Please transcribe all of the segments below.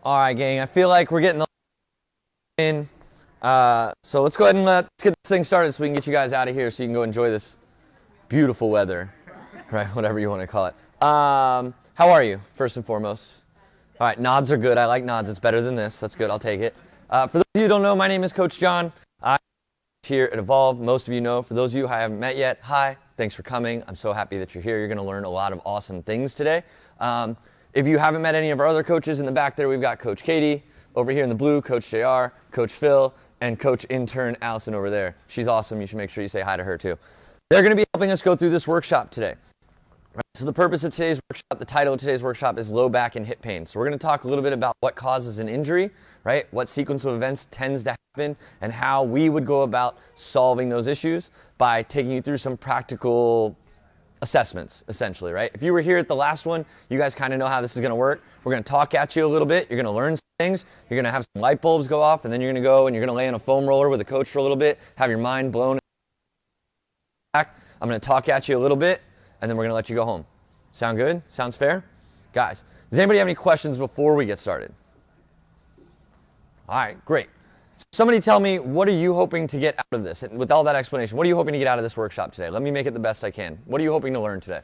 All right, gang, I feel like we're getting the in. So let's go ahead and let's get this thing started so we can get you guys out of here so you can go enjoy this beautiful weather, right? Whatever you want to call it. How are you, first and foremost? All right, nods are good. I like nods. It's better than this. That's good. I'll take it. For those of you who don't know, my name is Coach John. I'm here at Evolve. Most of you know. For those of you who I haven't met yet, hi. Thanks for coming. I'm so happy that you're here. You're going to learn a lot of awesome things today. If you haven't met any of our other coaches in the back there, we've got Coach Katie. Over here in the blue, Coach JR, Coach Phil, and Coach Intern Allison over there. She's awesome. You should make sure you say hi to her too. They're going to be helping us go through this workshop today. Right? So the purpose of today's workshop, the title of today's workshop is low back and hip pain. So we're going to talk a little bit about what causes an injury, right? What sequence of events tends to happen, and how we would go about solving those issues by taking you through some practical assessments, essentially, right? If you were here at the last one, you guys kind of know how this is going to work. We're going to talk at you a little bit. You're going to learn some things. You're going to have some light bulbs go off, and then you're going to go and you're going to lay in a foam roller with a coach for a little bit, have your mind blown back. I'm going to talk at you a little bit, and then we're going to let you go home. Sound good? Sounds fair? Guys, does anybody have any questions before we get started? All right, great. Somebody tell me, what are you hoping to get out of this? And with all that explanation, what are you hoping to get out of this workshop today? Let me make it the best I can. What are you hoping to learn today?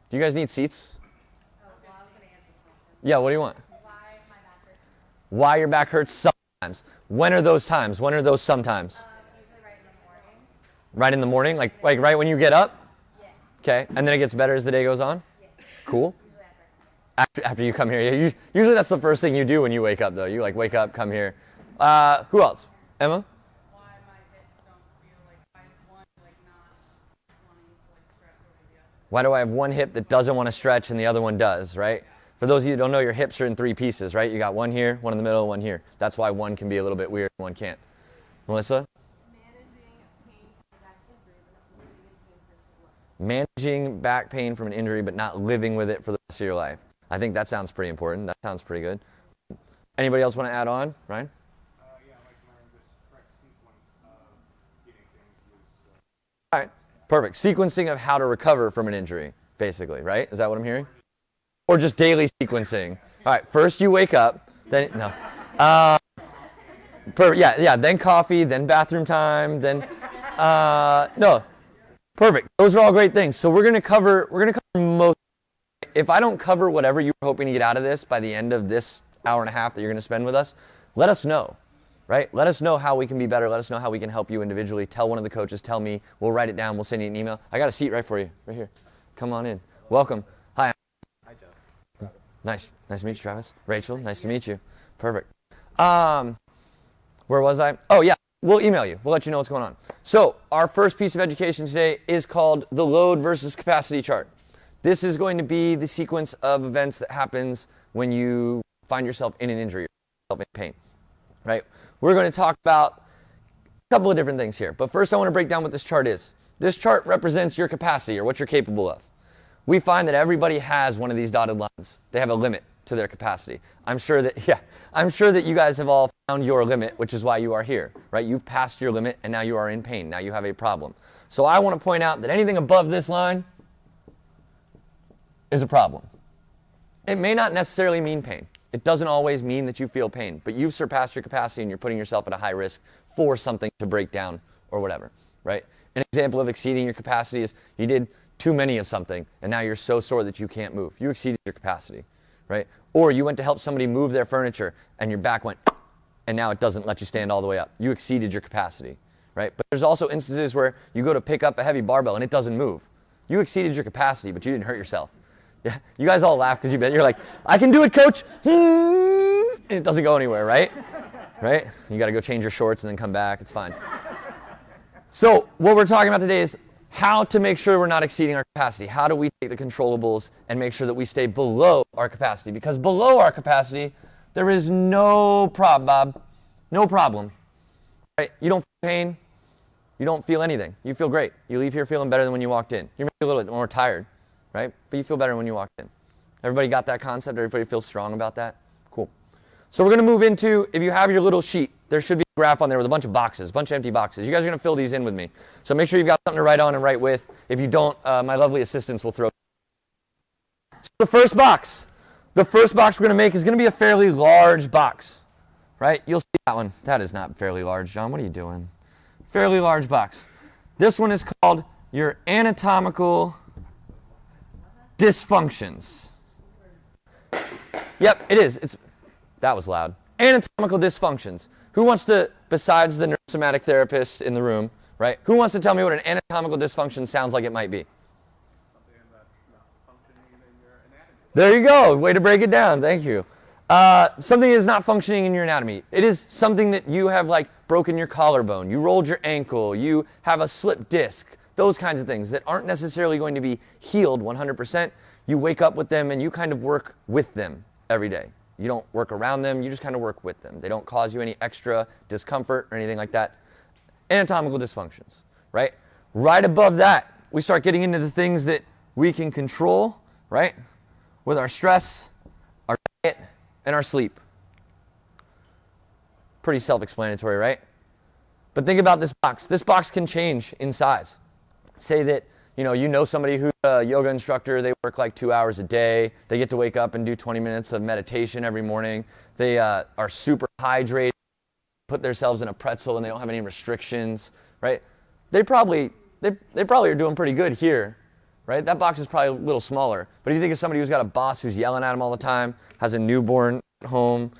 Do you guys need seats? Yeah, what do you want? Why my back hurts sometimes. Why your back hurts sometimes. When are those times? When are those sometimes? Usually right in the morning. Right in the morning? Like right when you get up? Yeah. Okay, and then it gets better as the day goes on? Yeah. Cool. Usually after. After you come here. Yeah, usually that's the first thing you do when you wake up, though. You wake up, come here. Who else? Emma? Why my hips don't feel why is one not wanting to stretch over the other? Why do I have one hip that doesn't want to stretch and the other one does, right? For those of you who don't know, your hips are in three pieces, right? You got one here, one in the middle, one here. That's why one can be a little bit weird and one can't. Melissa? Managing back pain from an injury but not living with it for the rest of your life. I think that sounds pretty important. That sounds pretty good. Anybody else want to add on? Ryan? Yeah, I'd like to learn this correct sequence of getting things loose. All right, perfect. Sequencing of how to recover from an injury, basically, right? Is that what I'm hearing? Or just daily sequencing. All right, first you wake up, then, no. Yeah, then coffee, then bathroom time, then, no. Perfect. Those are all great things. So we're going to cover most. If I don't cover whatever you were hoping to get out of this by the end of this hour and a half that you're going to spend with us, let us know, right? Let us know how we can be better. Let us know how we can help you individually. Tell one of the coaches. Tell me. We'll write it down. We'll send you an email. I got a seat right for you, right here. Come on in. Welcome. Hi. Hi, Jeff. Nice to meet you, Travis. Rachel, nice to meet you. Perfect. Where was I? Oh, yeah. We'll email you. We'll let you know what's going on. So our first piece of education today is called the load versus capacity chart. This is going to be the sequence of events that happens when you find yourself in an injury, yourself in pain, right? We're going to talk about a couple of different things here. But first I want to break down what this chart is. This chart represents your capacity, or what you're capable of. We find that everybody has one of these dotted lines. They have a limit to their capacity. I'm sure that you guys have all found your limit, which is why you are here, right? You've passed your limit and now you are in pain. Now you have a problem. So I want to point out that anything above this line is a problem. It may not necessarily mean pain. It doesn't always mean that you feel pain, but you've surpassed your capacity and you're putting yourself at a high risk for something to break down or whatever, right? An example of exceeding your capacity is you did too many of something and now you're so sore that you can't move. You exceeded your capacity, right? Or you went to help somebody move their furniture and your back went and now it doesn't let you stand all the way up. You exceeded your capacity, right? But there's also instances where you go to pick up a heavy barbell and it doesn't move. You exceeded your capacity, but you didn't hurt yourself. Yeah, you guys all laugh because you're like, I can do it, coach. And it doesn't go anywhere, right? Right? You got to go change your shorts and then come back. It's fine. So what we're talking about today is how to make sure we're not exceeding our capacity. How do we take the controllables and make sure that we stay below our capacity? Because below our capacity, there is no problem, Bob. No problem. Right? You don't feel pain. You don't feel anything. You feel great. You leave here feeling better than when you walked in. You're maybe a little bit more tired, right? But you feel better when you walked in. Everybody got that concept? Everybody feels strong about that? Cool. So we're going to move into, if you have your little sheet, there should be a graph on there with a bunch of boxes, a bunch of empty boxes. You guys are going to fill these in with me. So make sure you've got something to write on and write with. If you don't, my lovely assistants will throw. So the first box, The first box we're going to make is going to be a fairly large box, right? You'll see that one. That is not fairly large, John. What are you doing? Fairly large box. This one is called your anatomical dysfunctions. Yep, it is. That was loud. Anatomical dysfunctions. Who wants to, besides the neurosomatic therapist in the room, right? Who wants to tell me what an anatomical dysfunction sounds like it might be? Something that's not functioning in your anatomy. There you go. Way to break it down. Thank you. Something is not functioning in your anatomy. It is something that you have like broken your collarbone, you rolled your ankle, you have a slipped disc, those kinds of things that aren't necessarily going to be healed 100%. You wake up with them and you kind of work with them every day. You don't work around them, you just kind of work with them. They don't cause you any extra discomfort or anything like that. Anatomical dysfunctions, right? Right above that, we start getting into the things that we can control, right? With our stress, our diet, and our sleep. Pretty self-explanatory, right? But think about this box. This box can change in size. Say that you know somebody who's a yoga instructor, they work like 2 hours a day, they get to wake up and do 20 minutes of meditation every morning, they are super hydrated, put themselves in a pretzel and they don't have any restrictions, right? They probably are doing pretty good here, right? That box is probably a little smaller. But if you think of somebody who's got a boss who's yelling at them all the time, has a newborn at home,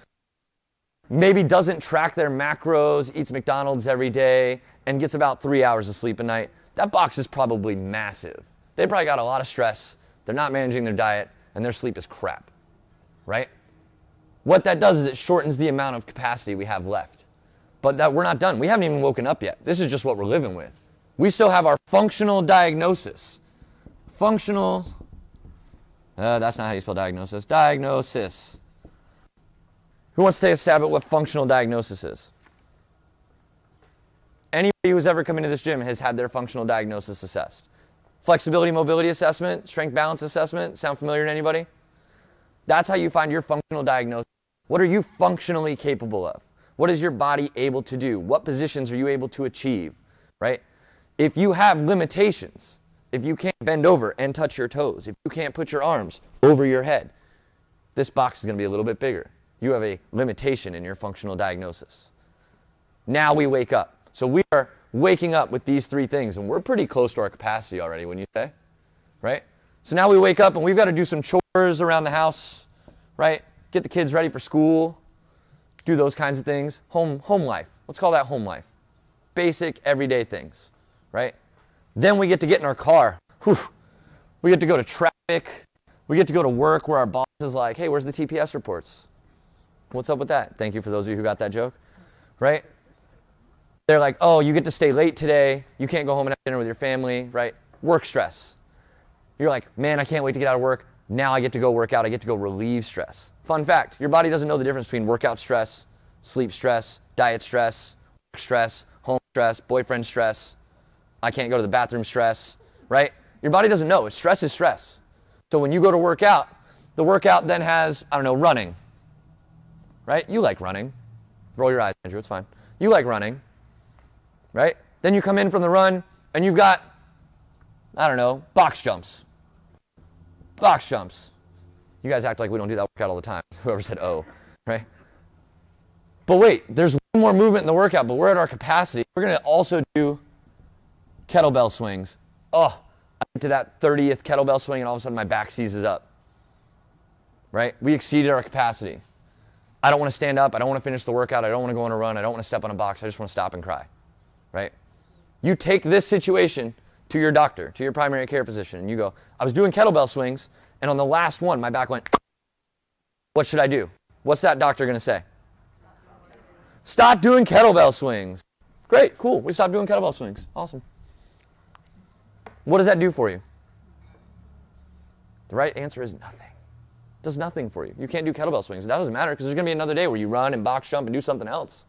maybe doesn't track their macros, eats McDonald's every day, and gets about 3 hours of sleep a night, that box is probably massive. They probably got a lot of stress, they're not managing their diet, and their sleep is crap, right? What that does is it shortens the amount of capacity we have left. But that we're not done. We haven't even woken up yet. This is just what we're living with. We still have our functional diagnosis. Functional, that's not how you spell diagnosis. Diagnosis. Who wants to take a stab at what functional diagnosis is? Anybody who's ever come into this gym has had their functional diagnosis assessed. Flexibility, mobility assessment, strength balance assessment, sound familiar to anybody? That's how you find your functional diagnosis. What are you functionally capable of? What is your body able to do? What positions are you able to achieve, right? If you have limitations, if you can't bend over and touch your toes, if you can't put your arms over your head, this box is going to be a little bit bigger. You have a limitation in your functional diagnosis. Now we wake up. So we are waking up with these three things, and we're pretty close to our capacity already, wouldn't you say? Right? So now we wake up, and we've got to do some chores around the house, right? Get the kids ready for school, do those kinds of things. Home life. Let's call that home life. Basic, everyday things, right? Then we get to get in our car. Whew. We get to go to traffic. We get to go to work where our boss is like, hey, where's the TPS reports? What's up with that? Thank you for those of you who got that joke, right? They're like, oh, you get to stay late today. You can't go home and have dinner with your family, right? Work stress. You're like, man, I can't wait to get out of work. Now I get to go work out. I get to go relieve stress. Fun fact, your body doesn't know the difference between workout stress, sleep stress, diet stress, work stress, home stress, boyfriend stress, I can't go to the bathroom stress, right? Your body doesn't know. Stress is stress. So when you go to work out, the workout then has, running, right? You like running. Roll your eyes, Andrew, it's fine. You like running, right? Then you come in from the run, and you've got, box jumps. Box jumps. You guys act like we don't do that workout all the time. Whoever said, oh, right? But wait, there's one more movement in the workout, but we're at our capacity. We're going to also do kettlebell swings. Oh, I get to that 30th kettlebell swing, and all of a sudden my back seizes up, right? We exceeded our capacity. I don't want to stand up. I don't want to finish the workout. I don't want to go on a run. I don't want to step on a box. I just want to stop and cry, right? You take this situation to your doctor, to your primary care physician, and you go, I was doing kettlebell swings, and on the last one, my back went, what should I do? What's that doctor going to say? Stop doing kettlebell swings. Great, cool. We stopped doing kettlebell swings. Awesome. What does that do for you? The right answer is nothing. It does nothing for you. You can't do kettlebell swings. That doesn't matter because there's going to be another day where you run and box jump and do something else.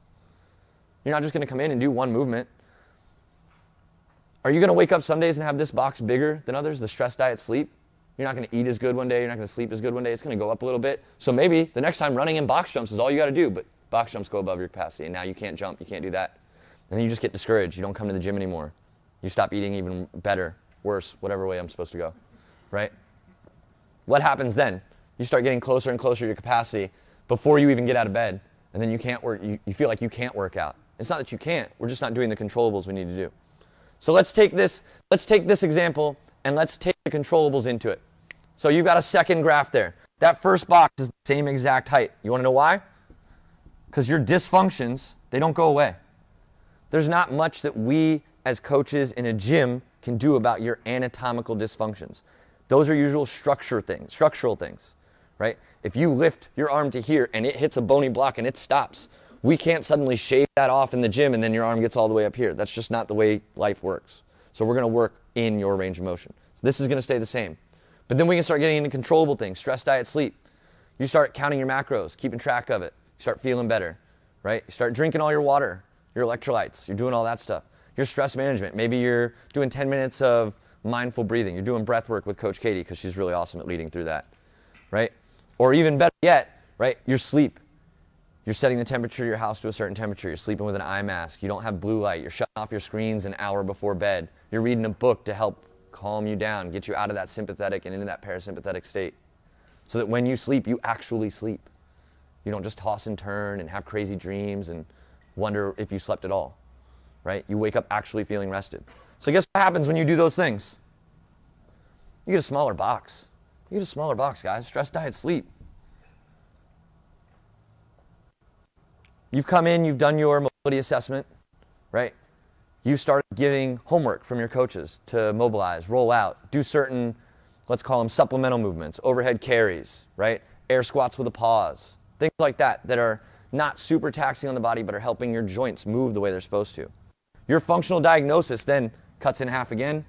You're not just going to come in and do one movement. Are you going to wake up some days and have this box bigger than others, the stress, diet, sleep? You're not going to eat as good one day. You're not going to sleep as good one day. It's going to go up a little bit. So maybe the next time running in box jumps is all you got to do, but box jumps go above your capacity, and now you can't jump. You can't do that. And then you just get discouraged. You don't come to the gym anymore. You stop eating even better, worse, whatever way I'm supposed to go, right? What happens then? You start getting closer and closer to your capacity before you even get out of bed, and then you can't work. You feel like you can't work out. It's not that you can't. We're just not doing the controllables we need to do. So let's take this example and let's take the controllables into it. So you've got a second graph there. That first box is the same exact height. You want to know why? Because your dysfunctions, they don't go away. There's not much that we as coaches in a gym can do about your anatomical dysfunctions. Those are usual structural things, right? If you lift your arm to here and it hits a bony block and it stops, we can't suddenly shave that off in the gym and then your arm gets all the way up here. That's just not the way life works. So we're going to work in your range of motion. So this is going to stay the same. But then we can start getting into controllable things, stress, diet, sleep. You start counting your macros, keeping track of it. You start feeling better, right? You start drinking all your water, your electrolytes. You're doing all that stuff. Your stress management. Maybe you're doing 10 minutes of mindful breathing. You're doing breath work with Coach Katie because she's really awesome at leading through that, right? Or even better yet, right, your sleep. You're setting the temperature of your house to a certain temperature. You're sleeping with an eye mask. You don't have blue light. You're shutting off your screens an hour before bed. You're reading a book to help calm you down, get you out of that sympathetic and into that parasympathetic state so that when you sleep, you actually sleep. You don't just toss and turn and have crazy dreams and wonder if you slept at all, right? You wake up actually feeling rested. So guess what happens when you do those things? You get a smaller box. You get a smaller box, guys. Stress, diet, sleep. You've come in, you've done your mobility assessment, right? You started giving homework from your coaches to mobilize, roll out, do certain, let's call them supplemental movements, overhead carries, right? Air squats with a pause, things like that that are not super taxing on the body but are helping your joints move the way they're supposed to. Your functional diagnosis then cuts in half again.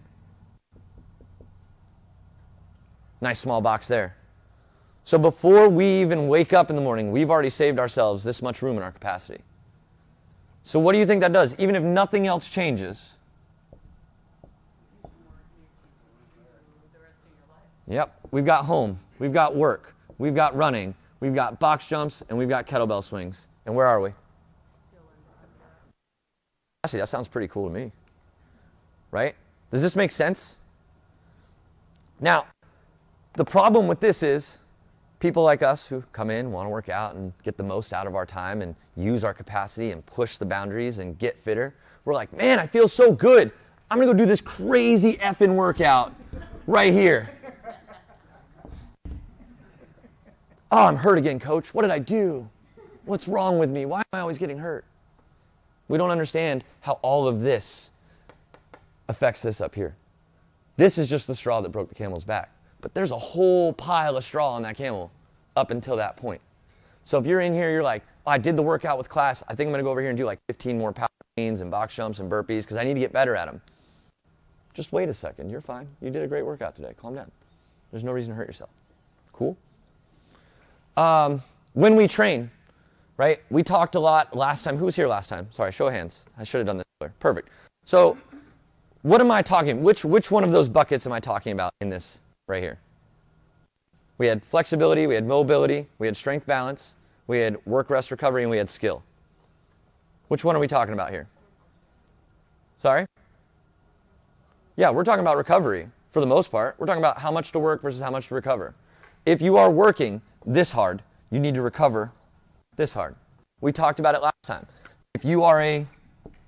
Nice small box there. So before we even wake up in the morning, we've already saved ourselves this much room in our capacity. So what do you think that does? Even if nothing else changes. Yep, we've got home, we've got work, we've got running, we've got box jumps, and we've got kettlebell swings. And where are we? Actually, that sounds pretty cool to me. Right? Does this make sense? Now, the problem with this is people like us who come in, want to work out and get the most out of our time and use our capacity and push the boundaries and get fitter, we're like, man, I feel so good. I'm going to go do this crazy effing workout right here. Oh, I'm hurt again, coach. What did I do? What's wrong with me? Why am I always getting hurt? We don't understand how all of this affects this up here. This is just the straw that broke the camel's back. But there's a whole pile of straw on that camel up until that point. So if you're in here, you're like, oh, I did the workout with class. I think I'm going to go over here and do like 15 more power cleans and box jumps and burpees because I need to get better at them. Just wait a second. You're fine. You did a great workout today. Calm down. There's no reason to hurt yourself. Cool? When we train, right, we talked a lot last time. Who was here last time? Sorry, show of hands. I should have done this earlier. Perfect. So what am I talking? Which one of those buckets am I talking about in this right here? We had flexibility, we had mobility, we had strength balance, we had work, rest, recovery, and we had skill. Which one are we talking about here? Sorry? Yeah, we're talking about recovery for the most part. We're talking about how much to work versus how much to recover. If you are working this hard, you need to recover this hard. We talked about it last time. If you are a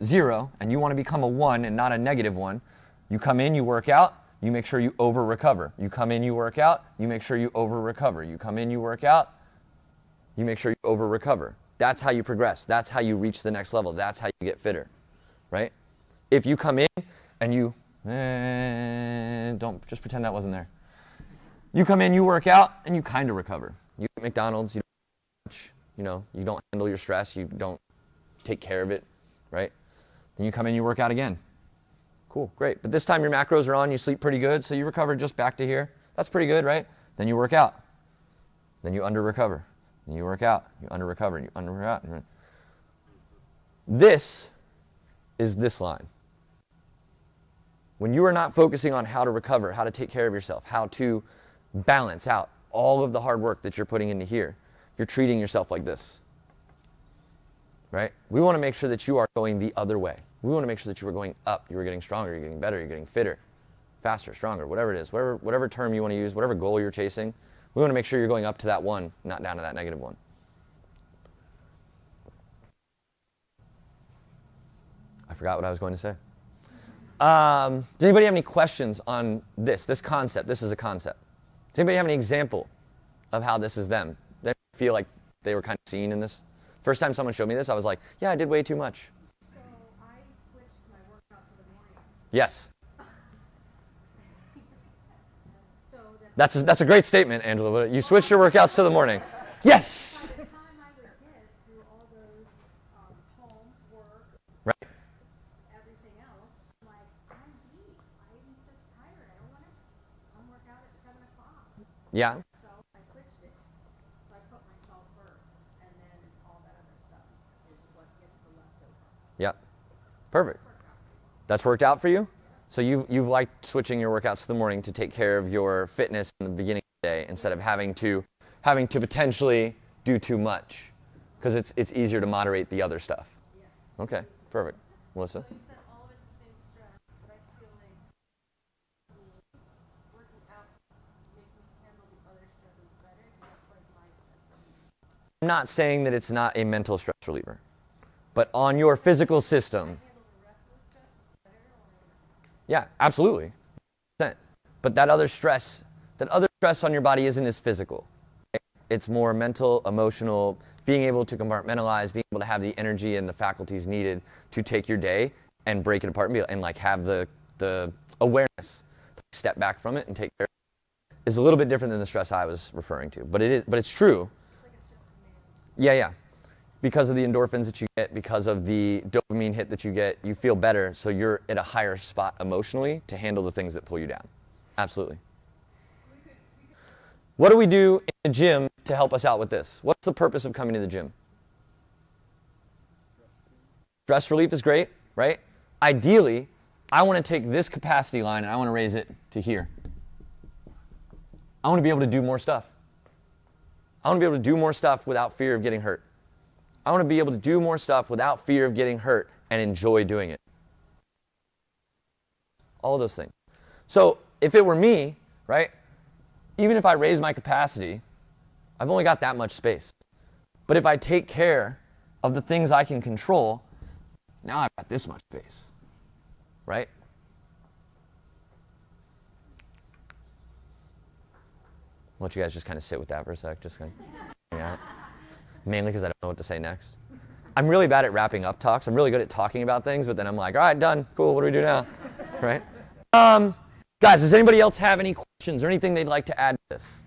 0 and you want to become a 1 and not a -1, you come in, you work out, you make sure you over-recover. You come in, you work out, you make sure you over-recover. You come in, you work out, you make sure you over-recover. That's how you progress. That's how you reach the next level. That's how you get fitter, right? If you come in and you, don't, just pretend that wasn't there. You come in, you work out, and you kind of recover. You eat McDonald's, you don't handle your stress, you don't take care of it, right? Then you come in, you work out again. Cool, great. But this time your macros are on, you sleep pretty good, so you recover just back to here. That's pretty good, right? Then you work out. Then you under-recover. Then you work out, you under-recover, and you under-recover. This is this line. When you are not focusing on how to recover, how to take care of yourself, how to balance out all of the hard work that you're putting into here, you're treating yourself like this, right? We want to make sure that you are going the other way. We want to make sure that you are going up. You are getting stronger, you're getting better, you're getting fitter, faster, stronger, whatever it is, whatever term you want to use, whatever goal you're chasing, We want to make sure you're going up to that 1, not down to that -1. I forgot what I was going to say. Does anybody have any questions on this concept? This is a concept. Does anybody have any example of how this is them? They feel like they were kind of seen in this? First time someone showed me this, I was like, yeah, I did way too much. So I switched my workout to the mornings. Yes. So That's a great statement, Angela. But you switched your workouts to the morning. Yes. by the time I would get through all those home work, Right. everything else, I'm like, I'm beat. I'm just tired. I don't want to come work out at 7 o'clock. Yeah. So I switched it. So I put myself first, and then all that other stuff is what gets the leftover. Yep. Perfect. That's worked out for you? So you've liked switching your workouts to the morning to take care of your fitness in the beginning of the day instead of having to potentially do too much, because it's easier to moderate the other stuff. Okay. Perfect. Melissa? So you said all of it's the same stress, but I feel like working out makes me handle the other stresses better, because that's like my stress reliever. I'm not saying that it's not a mental stress reliever, but on your physical system. Handle the rest of the stress better, or Yeah, absolutely. But that other stress on your body isn't as physical. It's more mental, emotional, being able to compartmentalize, being able to have the energy and the faculties needed to take your day and break it apart and like have the awareness to step back from it and take care of it is a little bit different than the stress I was referring to. But it's true. Yeah. Because of the endorphins that you get, because of the dopamine hit that you get, you feel better, so you're at a higher spot emotionally to handle the things that pull you down. Absolutely. What do we do in the gym to help us out with this? What's the purpose of coming to the gym? Stress relief is great, right? Ideally, I want to take this capacity line and I want to raise it to here. I want to be able to do more stuff. I want to be able to do more stuff without fear of getting hurt. I want to be able to do more stuff without fear of getting hurt and enjoy doing it. All of those things. So if it were me, right, even if I raise my capacity, I've only got that much space. But if I take care of the things I can control, now I've got this much space, right? I'll let you guys just kind of sit with that for a sec, just kind of hang out. Mainly because I don't know what to say next. I'm really bad at wrapping up talks. I'm really good at talking about things, but then I'm like, all right, done. Cool, what do we do now? Right? Guys, does anybody else have any questions or anything they'd like to add to this?